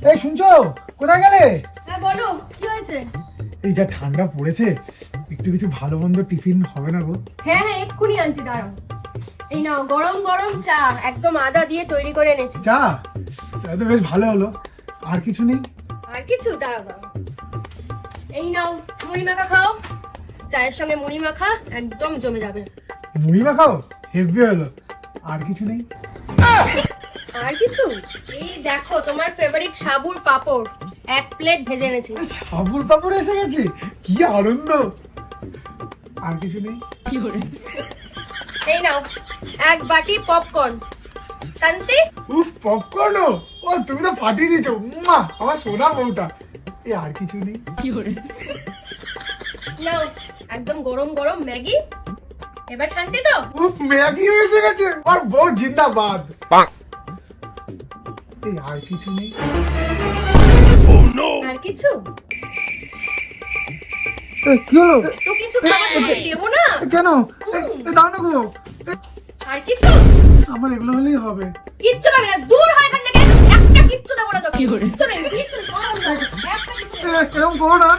এই শুনছো, কোথায় গেলে? হ্যাঁ বলো, কি হয়েছে? এই যা ঠান্ডা পড়েছে, একটু কিছু ভালো মন্দ টিফিন হবে না গো? হ্যাঁ হ্যাঁ, এক্ষুনি আনছি, দাঁড়াও। এই নাও গরম গরম চা, একদম আদা দিয়ে তৈরি করে এনেছি। চা? চা তো বেশ ভালো হলো। আর কিছু নেই? আর কিছু? দাঁড়াও দাঁড়াও, এই নাও মুড়ি মাখা খাও। চায়ের সঙ্গে মুড়ি মাখা একদম জমে যাবে। মুড়ি মাখাও? হেভি হলো। আর কিছু নেই? আর কিছু? এই দেখো, তোমার ফেভারিট সাবুর পাপড়, 1 প্লেট ভেজে এনেছি। সাবুর পাপড় এসে গেছে, কি আনন্দ! আর কিছু নেই? এই নাও 1 বাটি পপকর্ন। শান্তি? উফ, পপকর্ন! ও তুমি তো ফাটিয়ে দিয়েছো, আমার সোনা বউটা। এই আর কিছু নেই? নাও একদম গরম গরম ম্যাগি। এবার শান্তি তো? উফ, ম্যাগি এসে গেছে, আর বউ জিন্দাবাদ। এই আর কিছু নেই? আর কিছু? কি হলো? তো কিছু খাবার তোমাকে দেবো না? কেন? দাও না গো। আর কিছু? আমার এগুলো হলেই হবে। কিচ্ছু পাবে না, দূর হয় এখান থেকে। একটা কিচ্ছু দেবো না তোকে। কিচ্ছু নেই, কিচ্ছু নেই, একটা কিচ্ছু নেই। এরকম করো না।